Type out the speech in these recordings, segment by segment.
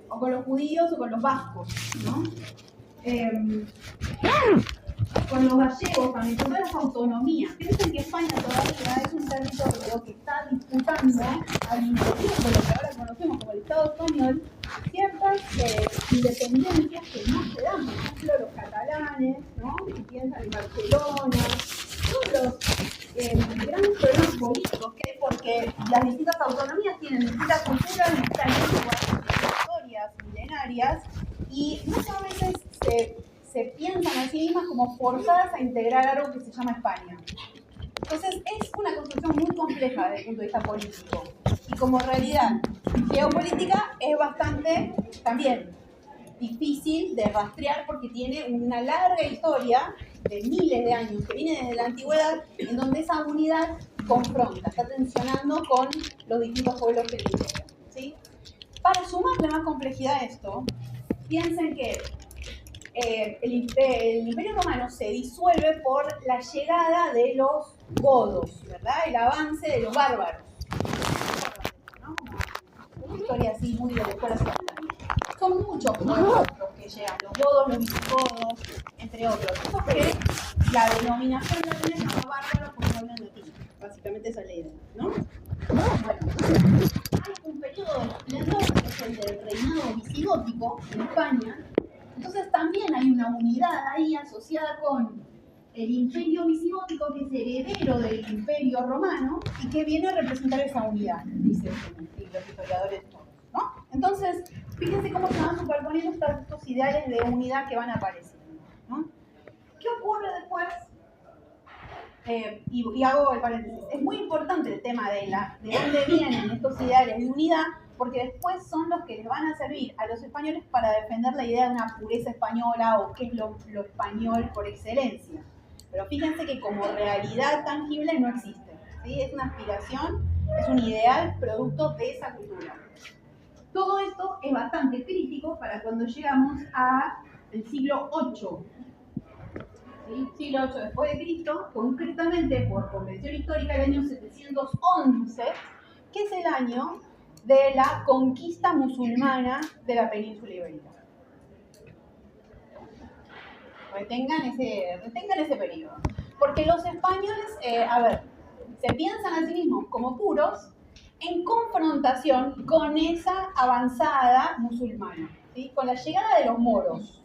o con los judíos o con los vascos, ¿no? Con los gallegos también, con todas las autonomías. Piensen que España todavía es un territorio que está disputando al interior de lo que ahora conocemos como el Estado español ciertas independencias que no se dan. Por ejemplo, los catalanes, ¿no? Que piensan en Barcelona, todos los grandes problemas políticos que hay porque las distintas autonomías tienen distintas culturas, distintas lenguas, historias milenarias y muchas veces se piensan a sí mismas como forzadas a integrar algo que se llama España. Entonces es una construcción muy compleja desde el punto de vista político y como realidad geopolítica es bastante también difícil de rastrear porque tiene una larga historia de miles de años que viene desde la antigüedad en donde esa unidad confronta, está tensionando con los distintos pueblos que le integran, ¿sí? Para sumarle más complejidad a esto, piensen que el Imperio Romano se disuelve por la llegada de los godos, ¿verdad? El avance de los bárbaros. ¿No? Una historia así muy de la escuela secundaria. Son muchos pueblos los que llegan, los godos, los visigodos, entre otros. Eso que la denominación latina se llama bárbaro porque hablan latín. Básicamente esa es la idea, ¿no? Bueno, hay un periodo de esplendor que es el del reinado visigótico en España. Entonces también hay una unidad ahí asociada con el imperio visigótico que es heredero del imperio romano y que viene a representar esa unidad, dicen los historiadores todos, ¿no? Entonces, fíjense cómo se van superponiendo estos ideales de unidad que van apareciendo, ¿no? ¿Qué ocurre después? Y hago el paréntesis. Es muy importante el tema de dónde vienen estos ideales de unidad, porque después son los que les van a servir a los españoles para defender la idea de una pureza española o qué es lo español por excelencia. Pero fíjense que como realidad tangible no existe, ¿sí? Es una aspiración, es un ideal producto de esa cultura. Todo esto es bastante crítico para cuando llegamos al siglo VIII. ¿Sí? Siglo VIII después de Cristo, concretamente por convención histórica el año 711, que es el año de la conquista musulmana de la península ibérica. Retengan ese periodo. Porque los españoles, se piensan a sí mismos como puros en confrontación con esa avanzada musulmana, ¿sí? Con la llegada de los moros,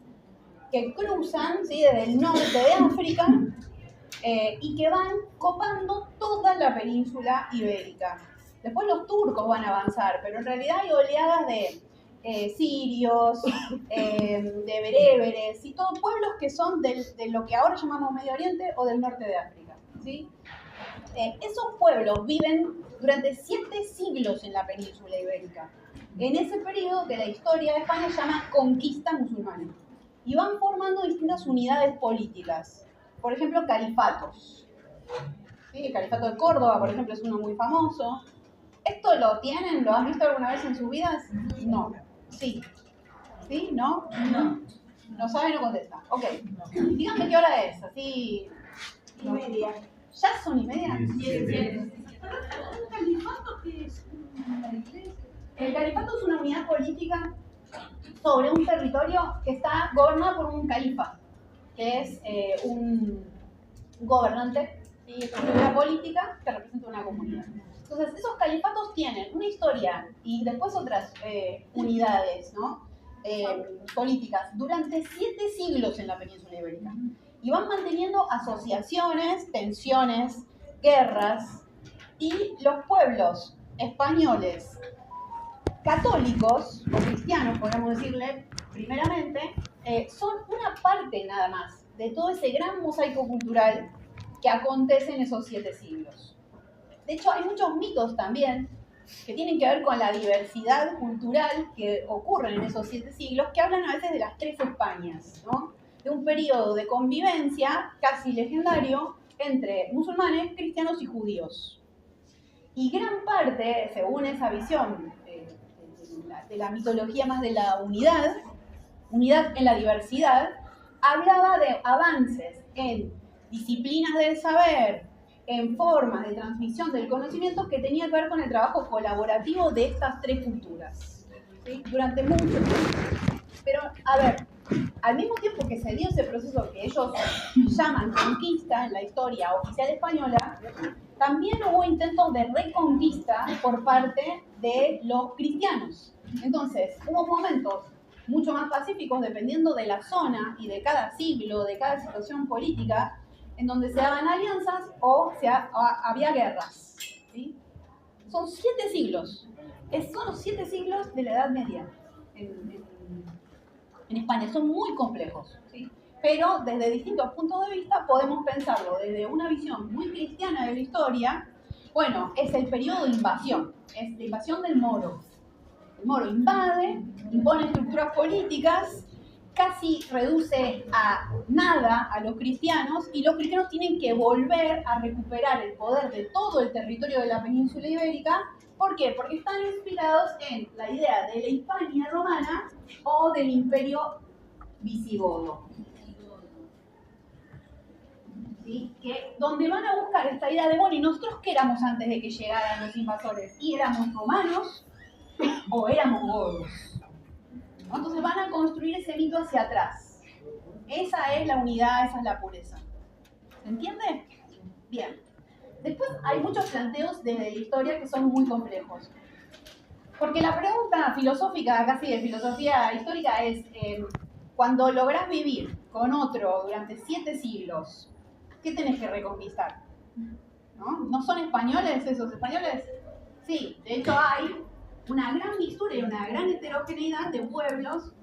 que cruzan, ¿sí? Desde el norte de África y que van copando toda la península ibérica. Después los turcos van a avanzar, pero en realidad hay oleadas de sirios, de bereberes, y todos pueblos que son de lo que ahora llamamos Medio Oriente o del norte de África, ¿sí? Esos pueblos viven durante 7 siglos en la península ibérica, en ese periodo que la historia de España llama conquista musulmana, y van formando distintas unidades políticas, por ejemplo, califatos. ¿Sí? El califato de Córdoba, por ejemplo, es uno muy famoso. ¿Esto lo tienen? ¿Lo han visto alguna vez en sus vidas? No. Sí. ¿Sí? ¿No? No. ¿No saben o contestan? Ok. Díganme qué hora es, así... 1:30. ¿Ya son 1:30? Sí. ¿El califato qué es? El califato es una unidad política sobre un territorio que está gobernado por un califa, que es un gobernante, ¿sí? Es una figura política que representa una comunidad. Entonces, esos califatos tienen una historia y después otras unidades, ¿no? Políticas durante 7 siglos en la península ibérica. Y van manteniendo asociaciones, tensiones, guerras, y los pueblos españoles católicos o cristianos, podríamos decirle primeramente, son una parte nada más de todo ese gran mosaico cultural que acontece en esos 7 siglos. De hecho, hay muchos mitos también que tienen que ver con la diversidad cultural que ocurre en esos 7 siglos, que hablan a veces de las 3 Españas, ¿no? De un periodo de convivencia casi legendario entre musulmanes, cristianos y judíos. Y gran parte, según esa visión de la mitología más de la unidad en la diversidad, hablaba de avances en disciplinas del saber, en formas de transmisión del conocimiento que tenía que ver con el trabajo colaborativo de estas 3 culturas. ¿sí? Durante mucho tiempo. Pero, a ver, al mismo tiempo que se dio ese proceso que ellos llaman conquista en la historia oficial española, también hubo intentos de reconquista por parte de los cristianos. Entonces, hubo momentos mucho más pacíficos dependiendo de la zona y de cada siglo, de cada situación política, en donde se daban alianzas o había guerras. ¿Sí? Son 7 siglos. Son los 7 siglos de la Edad Media en España. Son muy complejos, ¿sí? Pero desde distintos puntos de vista podemos pensarlo desde una visión muy cristiana de la historia. Bueno, es el periodo de invasión, es la invasión del moro. El moro invade, impone estructuras políticas, casi reduce a nada a los cristianos y los cristianos tienen que volver a recuperar el poder de todo el territorio de la península ibérica. ¿Por qué? Porque están inspirados en la idea de la Hispania romana o del imperio visigodo. ¿Sí? Donde van a buscar esta idea de, bueno, ¿y nosotros qué éramos antes de que llegaran los invasores? ¿Y éramos romanos o éramos godos? ¿No? Entonces van a construir ese mito hacia atrás. Esa es la unidad, esa es la pureza. ¿Se entiende? Bien. Después hay muchos planteos desde la historia que son muy complejos. Porque la pregunta filosófica, casi de filosofía histórica, es cuando lográs vivir con otro durante 7 siglos, ¿qué tenés que reconquistar? ¿No? ¿No son españoles esos españoles? Sí, de hecho hay una gran mixtura y una gran heterogeneidad de pueblos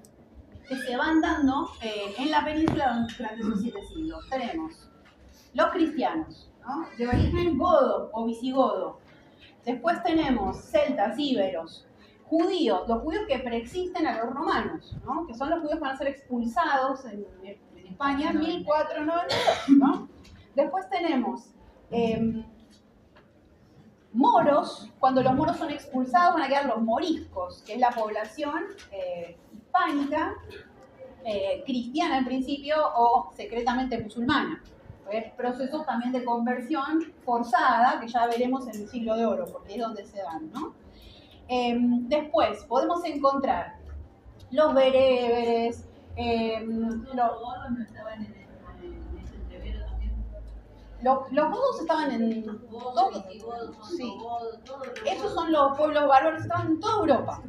que se van dando en la península durante esos 7 siglos. Tenemos los cristianos, ¿no? De origen godo o visigodo. Después tenemos celtas, íberos, judíos, los judíos que preexisten a los romanos, ¿no? Que son los judíos que van a ser expulsados en España en 1492, ¿no? Después tenemos moros. Cuando los moros son expulsados van a quedar los moriscos, que es la población hispánica, cristiana en principio o secretamente musulmana. Procesos también de conversión forzada, que ya veremos en el siglo de oro, porque es donde se dan, ¿no? Después podemos encontrar los bereberes, ¿Los godos no estaban en ese entrevero también? los godos estaban en... Godos, visigodos, sí. godos, todos los Esos son los pueblos bárbaros que estaban en toda Europa.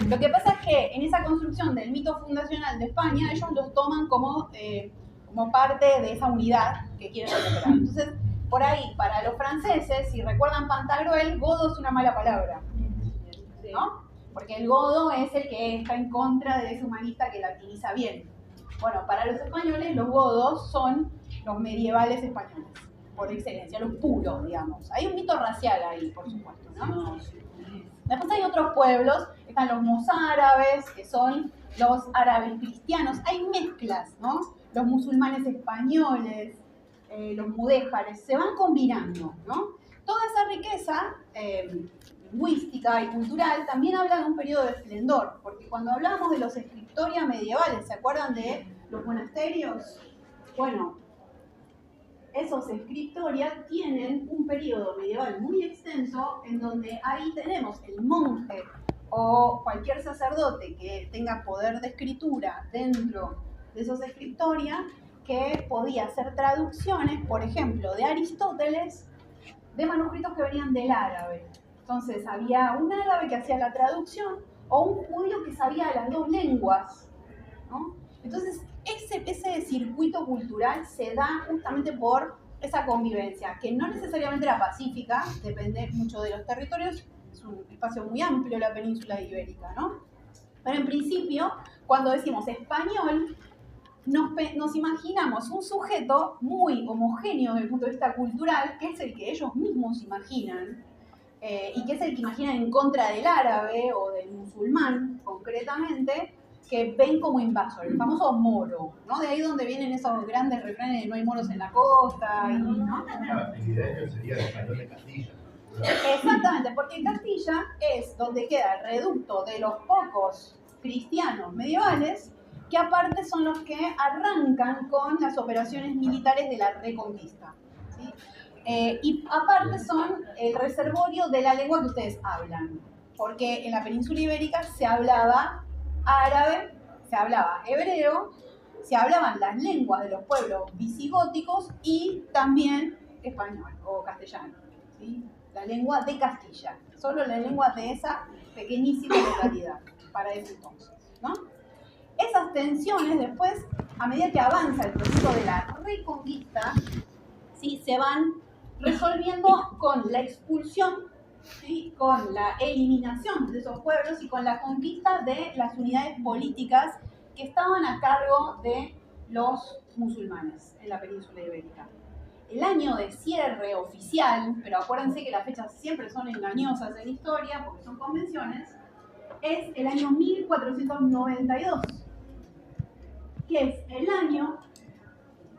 Lo que pasa es que en esa construcción del mito fundacional de España, ellos los toman como parte de esa unidad que quieren recuperar. Entonces, por ahí, para los franceses, si recuerdan Pantagruel, godo es una mala palabra, ¿no? Porque el godo es el que está en contra de ese humanista que latiniza bien. Bueno, para los españoles, los godos son los medievales españoles, por excelencia, los puros, digamos. Hay un mito racial ahí, por supuesto, ¿no? Después hay otros pueblos, están los mozárabes, que son los árabes cristianos. Hay mezclas, ¿no? Los musulmanes españoles, los mudéjares, se van combinando, ¿no? Toda esa riqueza lingüística y cultural también habla de un periodo de esplendor, porque cuando hablamos de los scriptoria medievales, ¿se acuerdan de los monasterios? Bueno, esos scriptoria tienen un periodo medieval muy extenso en donde ahí tenemos el monje o cualquier sacerdote que tenga poder de escritura dentro de esos scriptoria que podía hacer traducciones, por ejemplo, de Aristóteles, de manuscritos que venían del árabe. Entonces había un árabe que hacía la traducción o un judío que sabía las dos lenguas, ¿no? Entonces ese circuito cultural se da justamente por esa convivencia, que no necesariamente era pacífica, depende mucho de los territorios, es un espacio muy amplio la península ibérica, ¿no? Pero en principio, cuando decimos español, nos imaginamos un sujeto muy homogéneo desde el punto de vista cultural, que es el que ellos mismos imaginan, y que es el que imaginan en contra del árabe o del musulmán, concretamente, que ven como invasor, el famoso moro, ¿no? De ahí donde vienen esos grandes refranes de no hay moros en la costa, y, ¿no? La idea sería el español de Castilla. Exactamente, porque Castilla es donde queda el reducto de los pocos cristianos medievales, que aparte son los que arrancan con las operaciones militares de la Reconquista, ¿sí? Y aparte son el reservorio de la lengua que ustedes hablan. porque en la península ibérica se hablaba árabe, se hablaba hebreo, se hablaban las lenguas de los pueblos visigóticos y también español o castellano, ¿sí? La lengua de Castilla, solo la lengua de esa pequeñísima localidad para ese entonces, ¿no? Esas tensiones después, a medida que avanza el proceso de la reconquista, ¿sí? Se van resolviendo con la expulsión, ¿sí? Con la eliminación de esos pueblos y con la conquista de las unidades políticas que estaban a cargo de los musulmanes en la península ibérica. El año de cierre oficial, pero acuérdense que las fechas siempre son engañosas en historia porque son convenciones, es el año 1492, que es el año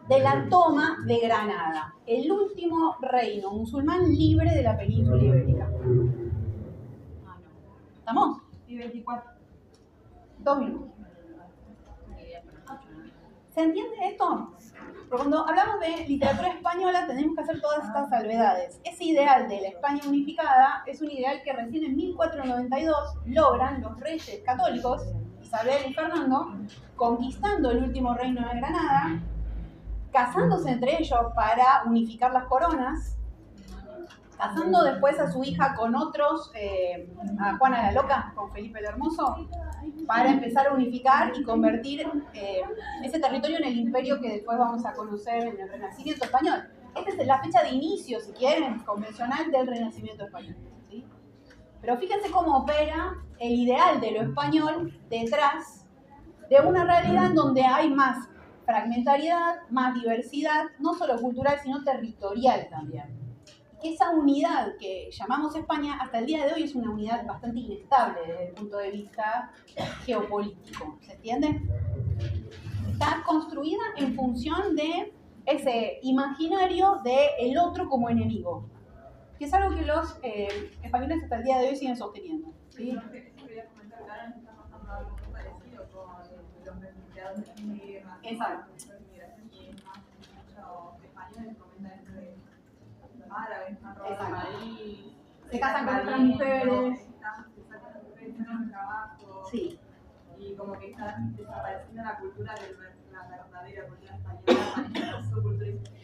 de la toma de Granada, el último reino musulmán libre de la península ibérica. ¿Estamos? Y 24. 2 minutos. ¿Se entiende esto? Porque cuando hablamos de literatura española tenemos que hacer todas estas salvedades. Ese ideal de la España unificada es un ideal que recién en 1492 logran los reyes católicos, Isabel y Fernando, conquistando el último reino de Granada, casándose entre ellos para unificar las coronas, casando después a su hija con otros, a Juana la Loca, con Felipe el Hermoso, para empezar a unificar y convertir ese territorio en el imperio que después vamos a conocer en el Renacimiento español. Esta es la fecha de inicio, si quieren, convencional del Renacimiento español, ¿sí? Pero fíjense cómo opera el ideal de lo español detrás de una realidad en donde hay más fragmentariedad, más diversidad, no solo cultural, sino territorial también. Esa unidad que llamamos España hasta el día de hoy es una unidad bastante inestable desde el punto de vista geopolítico, ¿se entiende? Está construida en función de ese imaginario del otro como enemigo, que es algo que los españoles hasta el día de hoy siguen sosteniendo, ¿sí? Quería comentar que ahora nos está pasando algo muy parecido con los refugiados de la guerra. Exacto. Y muchos españoles comentan esto de los árabes están robando Exacto. maíz, Se casan con otras mujeres. Están trabajo. Sí. Y como que está desapareciendo la cultura de la verdadera cultura española, su cultura histórica.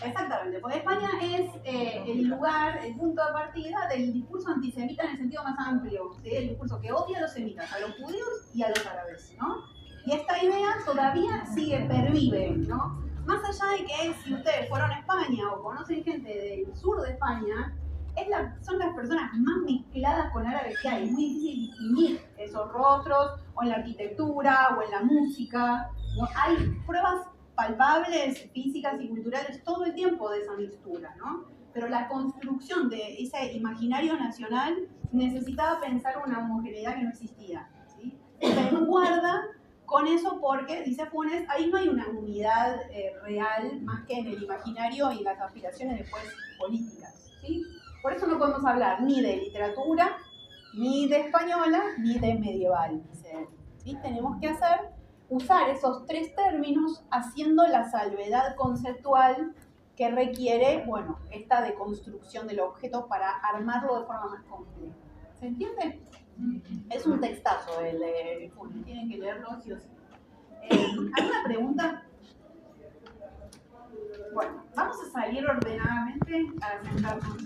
Exactamente, porque España es el lugar, el punto de partida del discurso antisemita en el sentido más amplio, ¿sí? El discurso que odia a los semitas, a los judíos y a los árabes, ¿no? Y esta idea todavía pervive, ¿no? Más allá de que si ustedes fueron a España o conocen gente del sur de España, son las personas más mezcladas con árabes que hay. Es muy difícil distinguir esos rostros, o en la arquitectura, o en la música. ¿No? Hay pruebas palpables, físicas y culturales todo el tiempo de esa mixtura, ¿no? Pero la construcción de ese imaginario nacional necesitaba pensar una homogeneidad que no existía, ¿sí? Se guarda con eso porque, dice Funes, ahí no hay una unidad real más que en el imaginario y las aspiraciones después políticas, ¿sí? Por eso no podemos hablar ni de literatura, ni de española, ni de medieval, dice él, ¿sí? Tenemos que usar esos 3 términos haciendo la salvedad conceptual que requiere, bueno, esta deconstrucción del objeto para armarlo de forma más compleja. ¿Se entiende? Es un textazo el de Funes, tienen que leerlo sí o sí. ¿Alguna pregunta? Bueno, vamos a salir ordenadamente a sentarnos.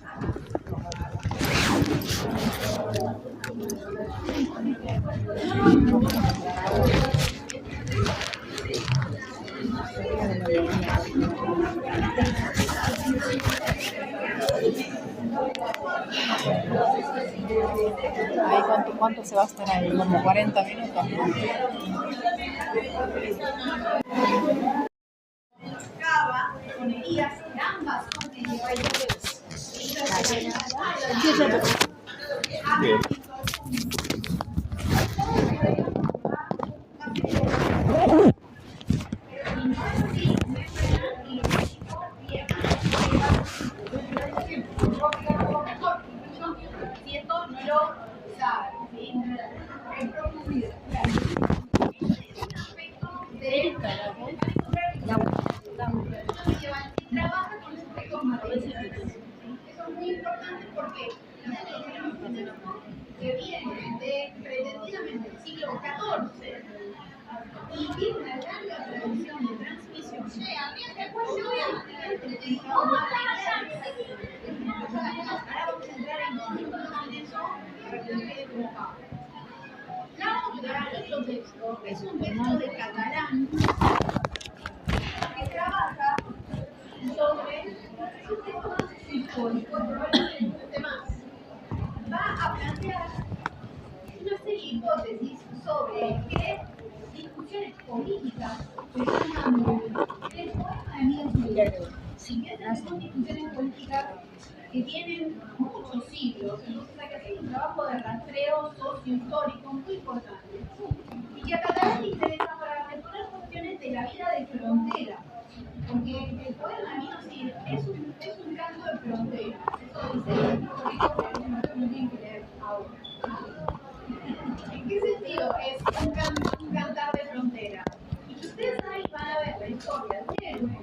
Ahí, ¿cuánto se va a estar ahí? Como 40 minutos, ¿no? Cava, conerías, ambas son medievales. Si esto no lo saben, ¿sí? En profundidad. Trabaja con aspectos materiales. Eso es muy importante porque y tiene una larga tradición de transmisión. Después yo voy a explicar ahora vamos a entrar en eso para que me quede como cabo. La otra, otro texto, es un texto de catalán que trabaja sobre un texto más histórico, probablemente más. Va a plantear una serie de hipótesis sobre qué discusiones políticas se están dando en el poema de Miguel Ruiz. Si bien son discusiones políticas que tienen muchos siglos, entonces hay que hacer un trabajo de rastreo sociohistórico muy importante. Y que a Catalán le interesa para resolver cuestiones de la vida de frontera. Porque el poema de Miguel Ruiz es un canto de frontera. Eso dice el histórico que no tienen que leer ahora. ¿En qué sentido es un cantar de frontera? Y que ustedes ahí van a ver la historia del héroe,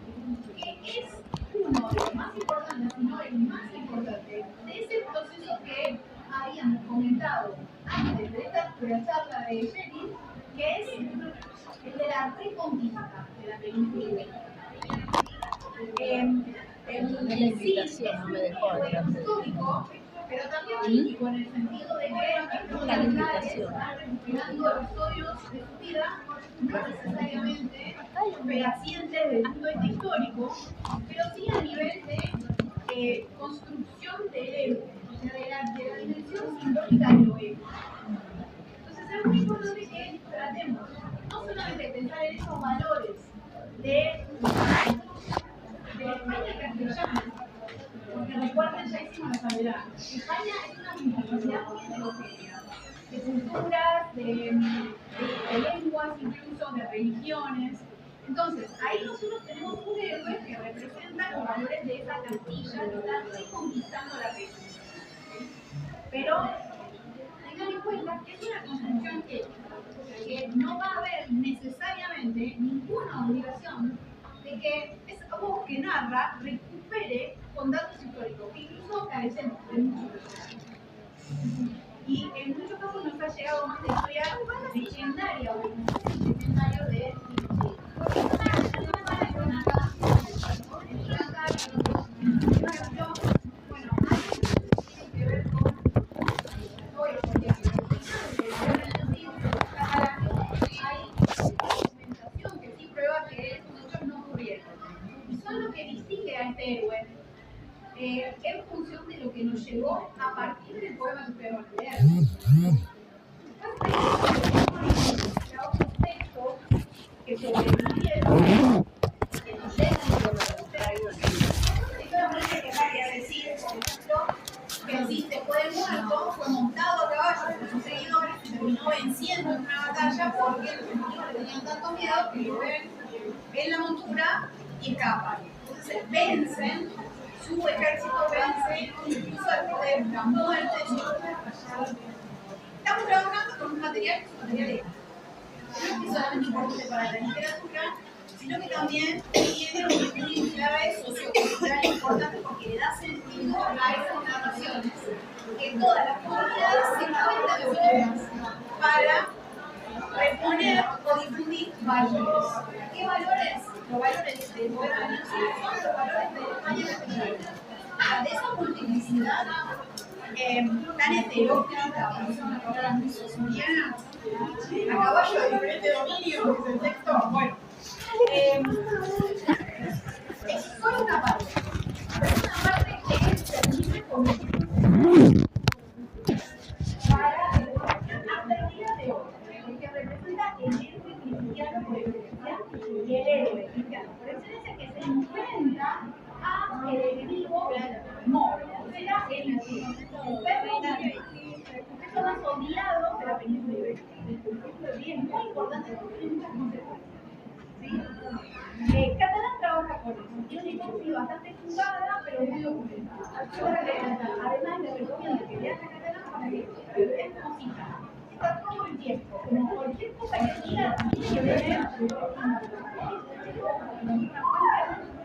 que es uno de los más importantes, si no el más importante, de ese proceso que habíamos comentado antes de la charla de Jenny, que es el de la reconquista de la península. La invitación no me dejó histórico, pero también político en el sentido de que una invitación. recopilando episodios de su vida, no necesariamente fehacientes desde el punto de vista histórico, pero sí a nivel de construcción del héroe, o sea, de la dimensión simbólica del héroe. Entonces es muy importante que tratemos no solamente de pensar en esos valores de España castellana, porque recuerden, ya hicimos la salvedad. España es una multiplicidad muy heterogénea, de culturas, de lenguas, incluso de religiones. Entonces, ahí nosotros tenemos un héroe que representa los valores de esa Castilla que está reconquistando la región. Pero tengan en cuenta que es una construcción que no va a haber necesariamente ninguna obligación de que esa voz que narra recupere con datos históricos, que incluso carecemos de muchos. Y en muchos casos nos ha llegado más de historia legendaria o legendario de en función de lo que nos llegó a partir del poema que ustedes van a leer. Otros textos que sobrevivieron, que nos llegan solamente quería decir, por ejemplo, que existe fue el muerto, fue montado a caballo por sus seguidores y terminó venciendo en una batalla porque los enemigos le tenían tanto miedo que lo ven en la montura y escapan. Entonces vencen, su ejército vence, incluso después de la muerte de su Estamos trabajando con un material que es un material épico. No es solamente importante para la literatura, sino que también tiene un clave sociocultural importante porque le da sentido a esas narraciones que todas las comunidades se cuentan de para reponer o difundir valores. ¿Qué valores? Los valores del poema de Nietzsche son los valores de España castellana. De esa multiplicidad tan heteróclita, porque es una palabra muy socioliana, a caballo de diferente dominio, que es el texto, bueno. Es solo una parte, pero es una parte que permite convertir para hasta el día de hoy, porque representa el héroe cristiano por excelencia y el héroe cristiano por excelencia que se enfrenta a el enemigo móvil, o sea, el perro más odiado de la península ibérica. Y es muy importante porque tiene muchas consecuencias. ¿Sí? Catalán trabaja con eso, tiene una hipótesis bastante jugada, pero muy documentada. Además, le recomiendo que lean a Catalán para que vean cómo cita. Está todo el tiempo, como cualquier cosa que diga, tiene que ver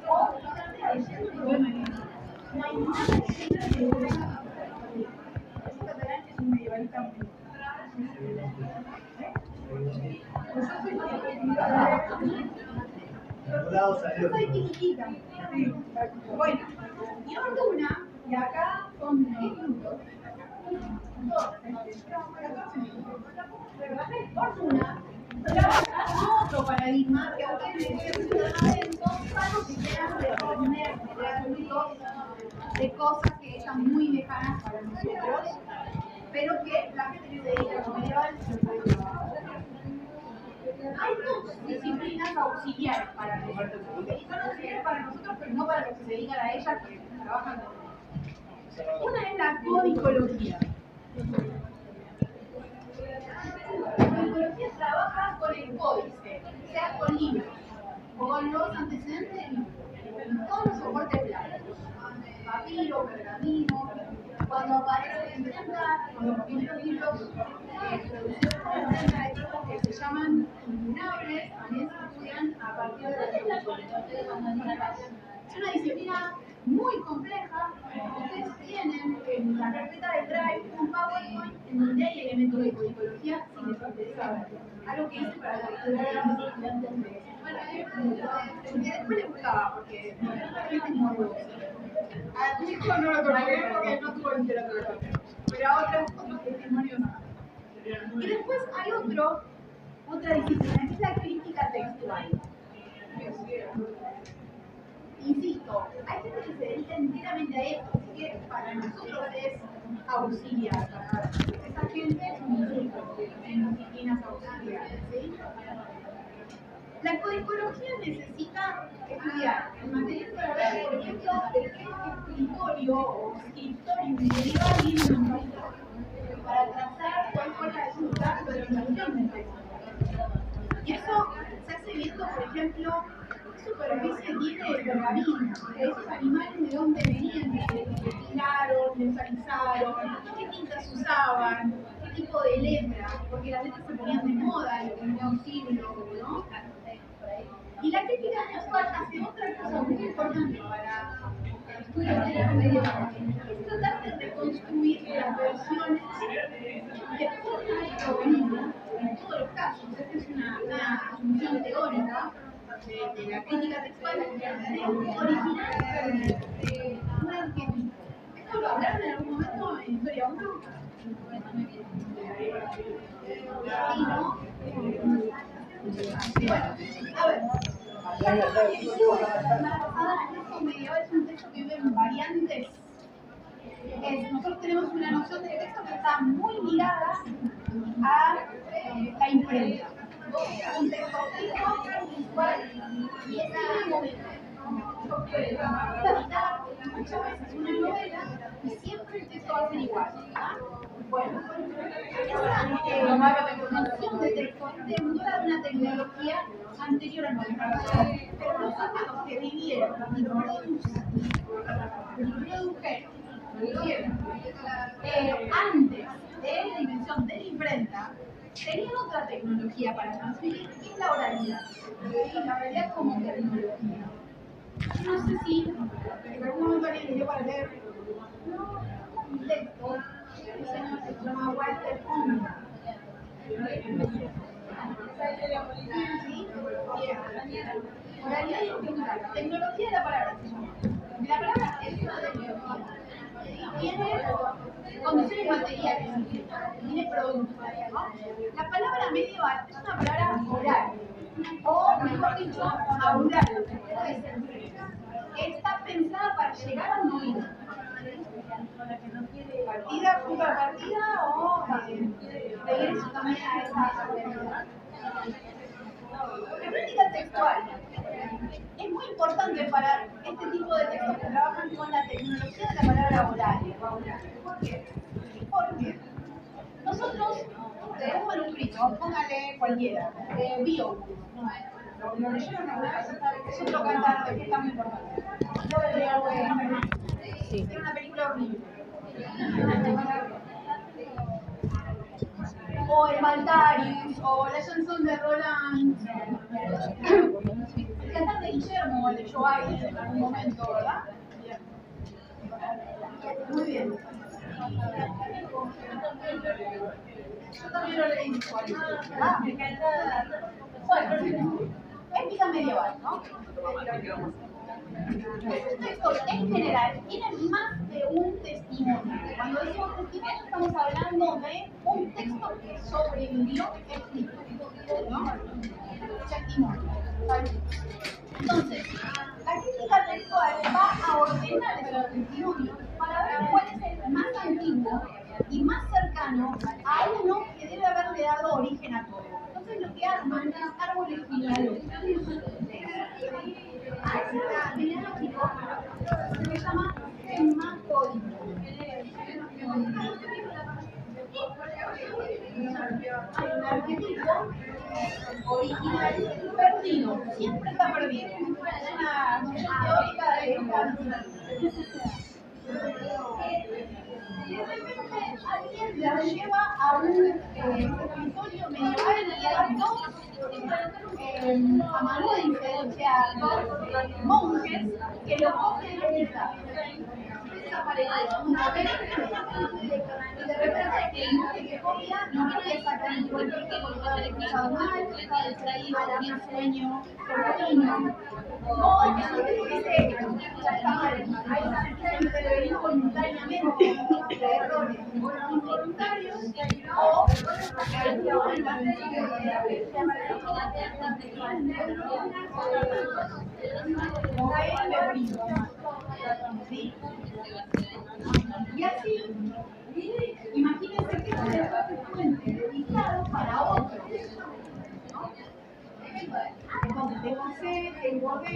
o leyendo el poema de Nietzsche. No hay nada que tenga que ver con Catalán es un medievalista muy Pues yo soy chiquitita. De algún lado salió. Yo soy chiquitita. Sí. Bueno, y Orduna, y acá son 10 minutos. Orduna trabaja con otro paradigma que a ustedes les son pasos que quieran responder de cosas que están muy lejanas para nosotros, pero que la gente que se dedica a lo medieval se puede trabajar. Hay dos disciplinas auxiliares para nosotros. Y son auxiliares para nosotros, pero no para los que se dedican a ellas, que trabajan con nosotros. Una es la codicología. La codicología trabaja con el códice, sea con libros o con los antecedentes de libros, todos los soportes blandos, papiro, pergamino. Cuando aparece en Brenda, los primeros libros producidos por Brenda de tipos que se llaman incunables, también se estudian a partir de la codicología. Es una disciplina muy compleja. Ustedes tienen en la carpeta de Drive un PowerPoint en donde hay elementos de codicología si les interesa verlo. Algo que hice para ayudar a los estudiantes de... Bueno, porque después les gustaba, porque la gente es muy buena. A tu hijo no lo tomaré porque no tuvo literatura. Pero a otros testimonios no. Y después hay otra disciplina, que es la crítica textual. Insisto, hay gente que se dedica enteramente a esto, así que para nosotros es auxiliar. Para esa gente es un insulto en disciplinas auxiliares, ¿sí? La codicología necesita estudiar el material para ver, por ejemplo, de qué escritorio o escritorio medieval viene un escritor, para trazar cuál fue la ruta de orientación del texto. Y eso se hace viendo, por ejemplo, qué superficie tiene el pergamino, esos animales de dónde venían, que se tiraron, se utilizaron, qué tintas usaban, qué tipo de letra, porque las letras se ponían de moda en el primer siglo, ¿no? Y la crítica textual hace otra cosa muy importante para el estudio de la medieval, es tratar de reconstruir las versiones que forman el provenio en todos los casos. Esta es una asunción teórica de la crítica textual de original un arquetipo. ¿Esto lo hablaron en algún momento en Historia 1? Sí, ¿no? Bueno, a ver. El texto medieval es un texto que vive en variantes. Nosotros tenemos una noción de texto que está muy ligada a la imprenta. Un texto fijo, visual y es muchas veces una novela y siempre el texto va a ser igual. Bueno, esa noción de texto es dura de una tecnología anterior a nuestra, pero los zapatos que vivieron y produjeron antes de la invención de la imprenta, tenían otra tecnología para transmitir, que es la oralidad. La oralidad como tecnología. No sé si en algún momento alguien le dio para leer un texto que se llama Walter Ungar. ¿Sí? Oralidad y tecnología de la palabra se llama. La palabra es una tecnología. Tiene condiciones materiales, tiene productos, ¿no? La palabra medieval es una palabra oral, o mejor dicho, aural. Está pensada para llegar a un oído. Partida, punto de partida, o regreso también a esa realidad. La crítica textual es muy importante para este tipo de textos que trabajan con la tecnología de la palabra oral. ¿Por qué? Porque nosotros un manuscrito, póngale cualquiera, Bio, ¿lo leyeron alguna vez? Es otro cantar que está muy importante. Sí. Era una película horrible. O el Maltarius, o la chanson de Roland. El cantar de Guillermo, o el de Joe en algún momento, ¿verdad? Bien. Muy bien. Yo también lo leí. Ah, me encanta. Épica medieval, ¿no? Estos textos en general tienen más de un testimonio. Cuando decimos testimonio estamos hablando de un texto que sobrevivió escrito, ¿no? Testimonio. Entonces, la crítica textual va a ordenar esos testimonios para ver cuál es el más antiguo y más cercano a uno que debe haberle dado origen a todo. Entonces lo que arman es árboles genealógicos. A ese genealógico se le llama hematoide. Hay un arquetipo original perdido, siempre está perdido. Es una noción teórica de alguien la lleva a un territorio medieval y a dos amanuenses, o sea, dos monjes que lo cogen de mitad. Desaparece una vez y de repente el monje que copia no quiere sacar el cuerpo porque haber escuchado mal, está distraído, tenía sueño, cortino. O es un tipo que se está mal, hay una persona que intervenir voluntariamente de errores involuntarios o ¿sí? Y así, imagínense que es un fuente dedicado para otros. Entonces, tengo C, tengo D,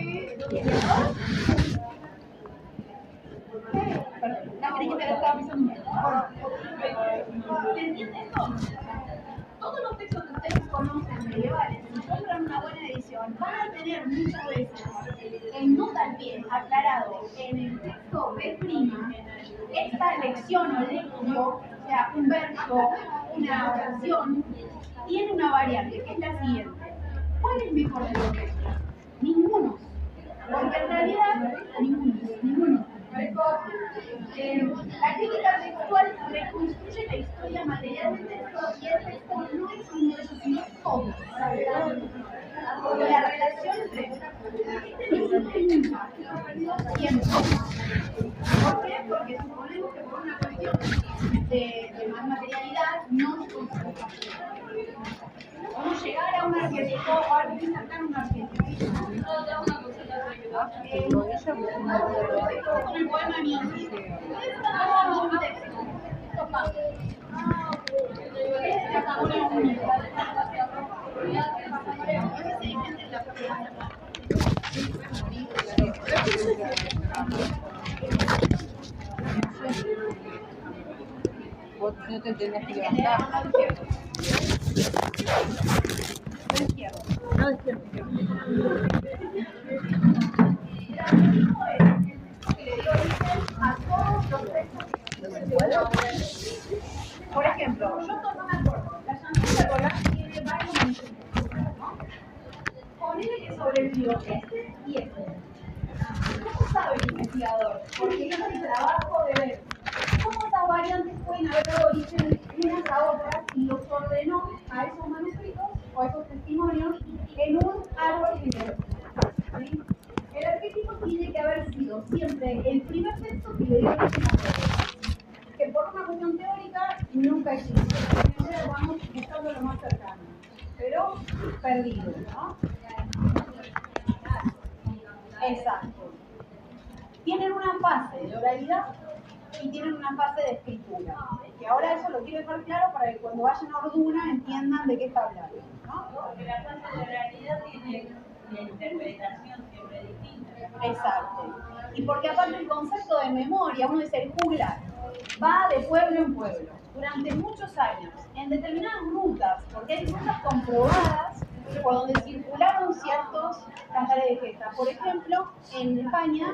la crítica la estaba pensando. ¿Se entiende esto? Todos los textos que ustedes conocen medievales, si compran una buena edición, van a tener muchas veces en nota al pie aclarado en el texto B', esta lección o lectio, o sea, un verso, una oración, tiene una variante que es la siguiente. ¿Cuál es mejor de los textos? Ninguno. Porque en realidad, ninguno. La crítica textual reconstruye la historia material del texto y el texto no es uno de ellos, sino todo. La relación entre siempre. ¿Por qué? Porque suponemos que por una cuestión de más materialidad no se consigue. Vamos a llegar a un arquetipo, ahora voy a sacar un arquetipo. Con el poema mío. Un texto. Este tamaño único. Vos no te tenés que levantar. De izquierda. No, de izquierda. Por ejemplo, yo no me acuerdo, la llantita de Colás tiene varios manuscritos, ¿no? Ponele que sobrevivió este y este. ¿Cómo sabe el investigador? Porque es el trabajo de ver cómo esas variantes pueden haber dado origen unas a otras y los ordenó a esos manuscritos o a esos testimonios en un árbol genealógico. ¿Sí? El arquetipo tiene que haber sido siempre el primer texto que le dio origen a todo. Que por una cuestión teórica nunca existe. Siempre vamos buscando lo más cercano, pero perdido, ¿no? Exacto. Tienen una fase de oralidad y tienen una fase de escritura. Y ahora eso lo quiero dejar claro para que cuando vayan a Orduna entiendan de qué está hablando, ¿no? Porque la fase de oralidad tiene la interpretación siempre distinta. Exacto. Y porque aparte el concepto de memoria, uno dice el juglar, va de pueblo en pueblo, durante muchos años, en determinadas rutas, porque hay rutas comprobadas por donde circularon ciertos cantares de gesta. Por ejemplo, en España,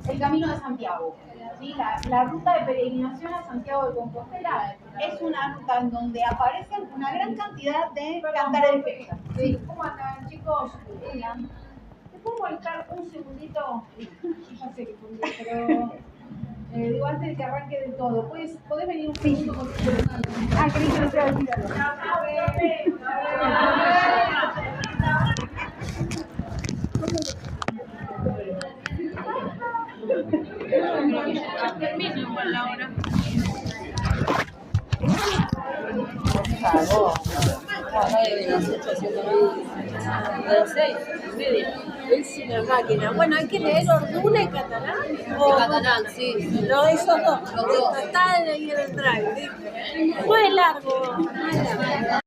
el Camino de Santiago. ¿Sí? La ruta de peregrinación a Santiago de Compostela es una ruta en donde aparecen una gran cantidad de cantares de gesta. ¿Sí? ¿Cómo andan, chicos? ¿Te puedo molestar un segundito? Ya sé que fue, pero digo, antes de que arranque del todo, ¿podés venir un segundo con tu teléfono? Ah, creí que no te iba a decir algo. Termino igual la hora. Por favor. De las 8 a 7 de las 6 y media. Es una máquina. Bueno, hay que leer Orduna y catalán. O catalán, sí. No, esos dos. Los dos. El total y el drive. No es largo. No es largo.